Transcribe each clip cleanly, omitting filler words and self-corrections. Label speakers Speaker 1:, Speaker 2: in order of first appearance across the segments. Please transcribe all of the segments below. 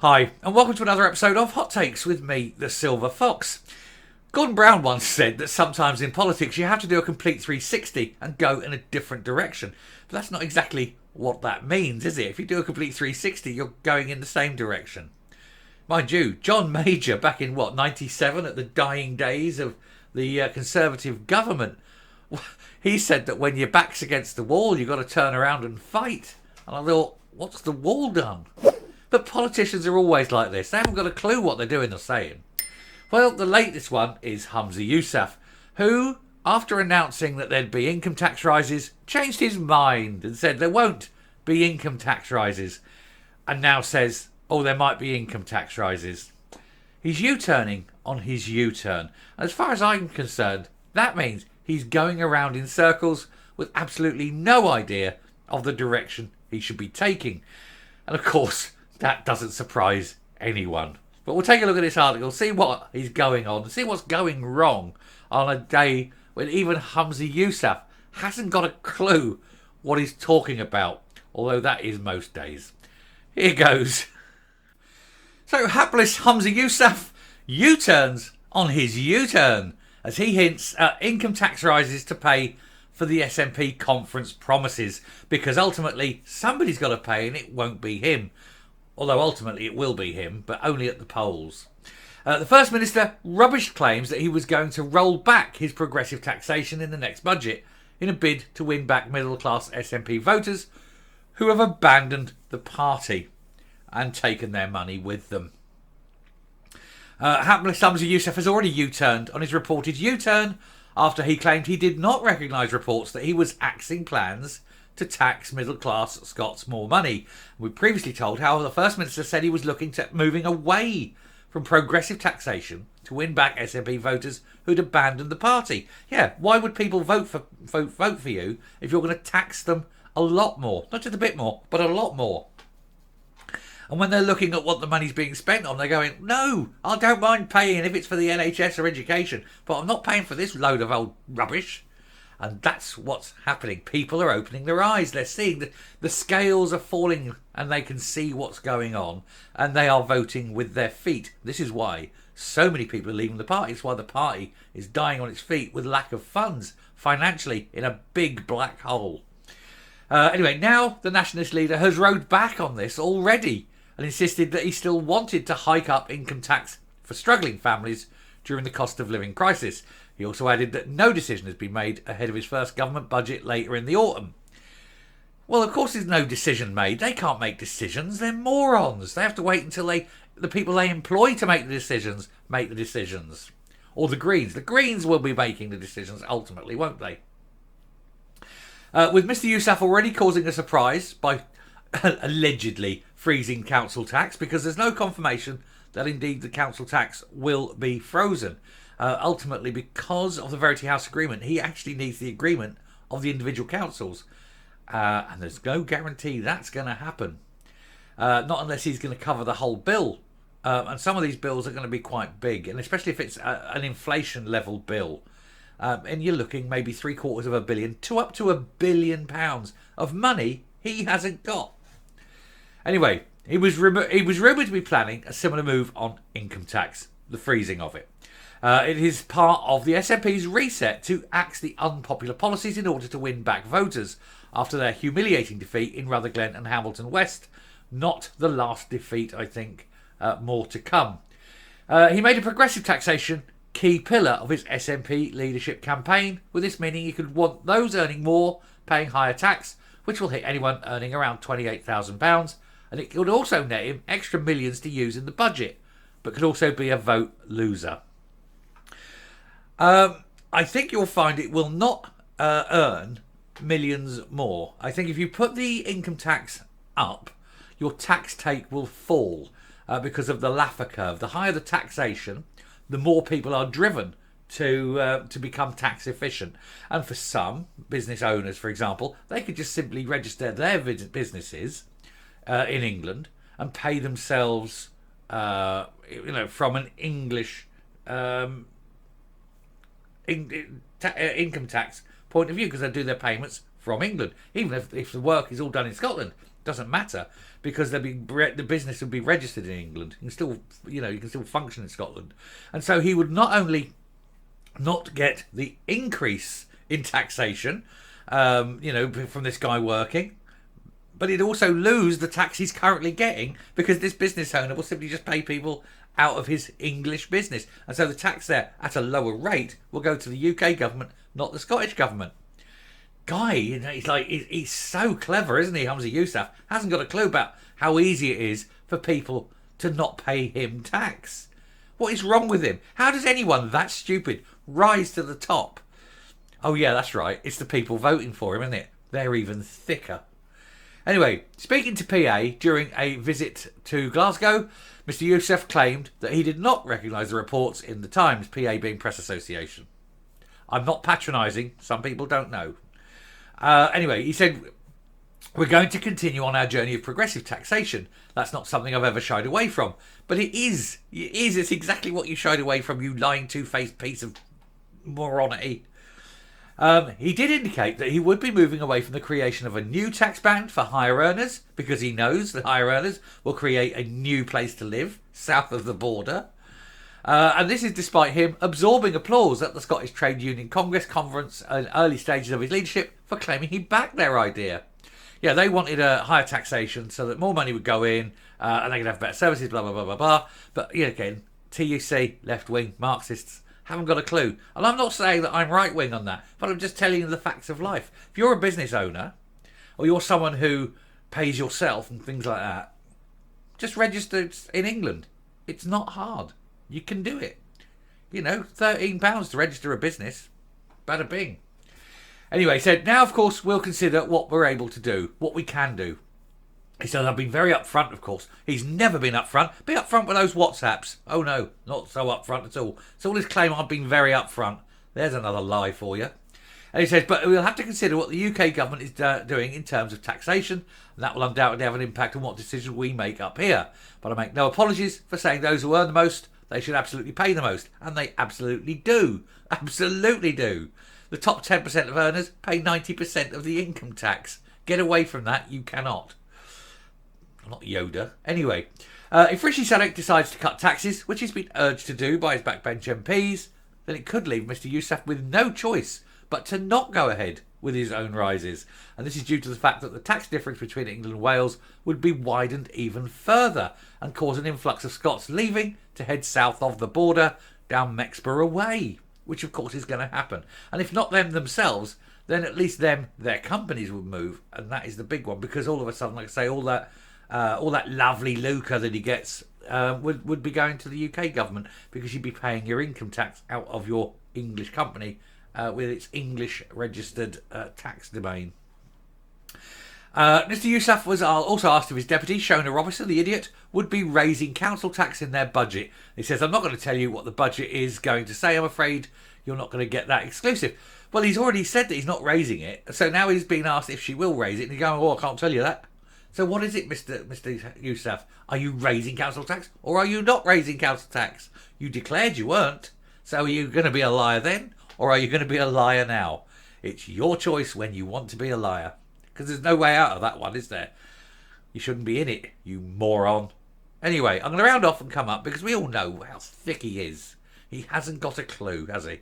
Speaker 1: Hi, and welcome to another episode of Hot Takes with me, the Silver Fox. Gordon Brown once said that sometimes in politics you have to do a complete 360 and go in a different direction. But that's not exactly what that means, is it? If you do a complete 360, you're going in the same direction. Mind you, John Major, back in 97, at the dying days of the Conservative government, he said that when your back's against the wall, you've got to turn around and fight. And I thought, what's the wall done? But politicians are always like this. They haven't got a clue what they're doing or saying. Well, the latest one is Humza Yousaf, who, after announcing that there'd be income tax rises, changed his mind and said there won't be income tax rises, and now says, oh, there might be income tax rises. He's U-turning on his U-turn. As far as I'm concerned, that means he's going around in circles with absolutely no idea of the direction he should be taking. And of course, that doesn't surprise anyone. But we'll take a look at this article, see what is going on, see what's going wrong on a day when even Humza Yousaf hasn't got a clue what he's talking about, although that is most days. Here goes. So hapless Humza Yousaf U-turns on his U-turn as he hints at income tax rises to pay for the SNP conference promises, because ultimately somebody's got to pay and it won't be him. Although ultimately it will be him, but only at the polls. The First Minister rubbished claims that he was going to roll back his progressive taxation in the next budget in a bid to win back middle-class SNP voters who have abandoned the party and taken their money with them. Hapless Humza Yousaf has already U-turned on his reported U-turn after he claimed he did not recognise reports that he was axing plans to tax middle-class Scots more money. We previously told how the First Minister said he was looking to moving away from progressive taxation to win back SNP voters who'd abandoned the party. Yeah, why would people vote for you if you're going to tax them a lot more? Not just a bit more, but a lot more. And when they're looking at what the money's being spent on, they're going, no, I don't mind paying if it's for the NHS or education, but I'm not paying for this load of old rubbish. And that's what's happening. People are opening their eyes. They're seeing that the scales are falling and they can see what's going on. And they are voting with their feet. This is why so many people are leaving the party. It's why the party is dying on its feet with lack of funds financially in a big black hole. Anyway, now the nationalist leader has rowed back on this already and insisted that he still wanted to hike up income tax for struggling families during the cost of living crisis. He also added that no decision has been made ahead of his first government budget later in the autumn. Well, of course there's no decision made. They can't make decisions. They're morons. They have to wait until the people they employ to make the decisions make the decisions. Or the Greens. The Greens will be making the decisions ultimately, won't they? With Mr Yousaf already causing a surprise by allegedly freezing council tax, because there's no confirmation that indeed the council tax will be frozen. Ultimately, because of the Verity House agreement, he actually needs the agreement of the individual councils. And there's no guarantee that's going to happen. Not unless he's going to cover the whole bill. And some of these bills are going to be quite big, and especially if it's an inflation level bill. And you're looking maybe £750 million to up to £1 billion of money he hasn't got. Anyway, he was rumoured to be planning a similar move on income tax, the freezing of it. It is part of the SNP's reset to axe the unpopular policies in order to win back voters after their humiliating defeat in Rutherglen and Hamilton West. Not the last defeat, I think. More to come. He made a progressive taxation key pillar of his SNP leadership campaign, with this meaning he could want those earning more paying higher tax, which will hit anyone earning around £28,000, and it could also net him extra millions to use in the budget, but could also be a vote loser. I think you'll find it will not earn millions more. I think if you put the income tax up, your tax take will fall because of the Laffer curve. The higher the taxation, the more people are driven to become tax efficient. And for some business owners, for example, they could just simply register their businesses in England and pay themselves, from an English income tax point of view, because they do their payments from England, even if the work is all done in Scotland. Doesn't matter, because the business will be registered in England. You can still function in Scotland, and so he would not only not get the increase in taxation, from this guy working, but he'd also lose the tax he's currently getting, because this business owner will simply just pay people out of his English business, and so the tax there at a lower rate will go to the UK government, not the Scottish government. Guy, he's so clever, isn't he? Humza Yousaf hasn't got a clue about how easy it is for people to not pay him tax. What is wrong with him? How does anyone that stupid rise to the top? Oh yeah, that's right. It's the people voting for him, isn't it? They're even thicker. Anyway, speaking to PA during a visit to Glasgow, Mr. Yousaf claimed that he did not recognise the reports in the Times, PA being Press Association. I'm not patronising. Some people don't know. Anyway, he said, we're going to continue on our journey of progressive taxation. That's not something I've ever shied away from. But it is. It's exactly what you shied away from, you lying two-faced piece of moronity. He did indicate that he would be moving away from the creation of a new tax band for higher earners, because he knows that higher earners will create a new place to live south of the border. And this is despite him absorbing applause at the Scottish Trade Union Conference in early stages of his leadership for claiming he backed their idea. Yeah, they wanted a higher taxation so that more money would go in and they could have better services, blah, blah, blah, blah, blah. But again, TUC, left-wing, Marxists, haven't got a clue. And I'm not saying that I'm right-wing on that, but I'm just telling you the facts of life. If you're a business owner, or you're someone who pays yourself and things like that, just register in England. It's not hard. You can do it. £13 to register a business. Bada bing. Anyway, he said, now, of course, we'll consider what we're able to do, what we can do. He said, I've been very upfront, of course. He's never been upfront. Be upfront with those WhatsApps. Oh, no, not so upfront at all. So all this claim I've been very upfront. There's another lie for you. And he says, but we'll have to consider what the UK government is doing in terms of taxation, and that will undoubtedly have an impact on what decisions we make up here. But I make no apologies for saying those who earn the most, they should absolutely pay the most. And they absolutely do. Absolutely do. The top 10% of earners pay 90% of the income tax. Get away from that. You cannot. Not Yoda. Anyway, if Rishi Sunak decides to cut taxes, which he's been urged to do by his backbench MPs, then it could leave Mr. Yousaf with no choice but to not go ahead with his own rises. And this is due to the fact that the tax difference between England and Wales would be widened even further and cause an influx of Scots leaving to head south of the border down Mexborough Way, which of course is going to happen. And if not them themselves, then at least their companies would move. And that is the big one, because all of a sudden, like I say, all that lovely lucre that he gets would be going to the UK government, because you'd be paying your income tax out of your English company with its English registered tax domain. Mr. Yousaf was also asked if his deputy, Shona Robertson, the idiot, would be raising council tax in their budget. He says, I'm not going to tell you what the budget is going to say. I'm afraid you're not going to get that exclusive. Well, he's already said that he's not raising it. So now he's being asked if she will raise it. And he's going, I can't tell you that. So what is it, Mr. Yousaf? Are you raising council tax, or are you not raising council tax? You declared you weren't. So are you going to be a liar then, or are you going to be a liar now? It's your choice when you want to be a liar. Because there's no way out of that one, is there? You shouldn't be in it, you moron. Anyway, I'm going to round off and come up, because we all know how thick he is. He hasn't got a clue, has he?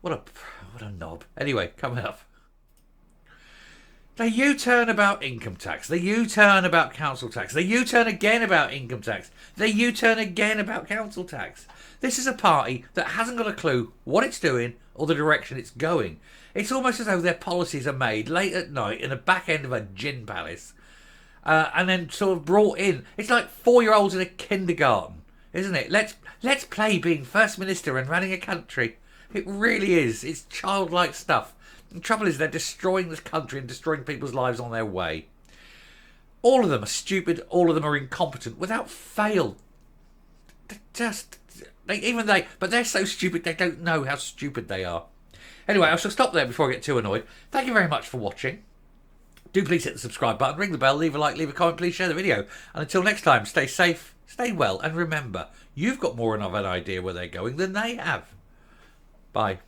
Speaker 1: What a knob. Anyway, coming up. They U-turn about income tax. They U-turn about council tax. They U-turn again about income tax. They U-turn again about council tax. This is a party that hasn't got a clue what it's doing or the direction it's going. It's almost as though their policies are made late at night in the back end of a gin palace and then sort of brought in. It's like 4-year-olds in a kindergarten, isn't it? Let's play being First Minister and running a country. It really is. It's childlike stuff. The trouble is they're destroying this country and destroying people's lives on their way. All of them are stupid. All of them are incompetent without fail. But they're so stupid they don't know how stupid they are. Anyway, I shall stop there before I get too annoyed. Thank you very much for watching. Do please hit the subscribe button, ring the bell, leave a like, leave a comment, please share the video. And until next time, stay safe, stay well, and remember, you've got more of an idea where they're going than they have. Bye.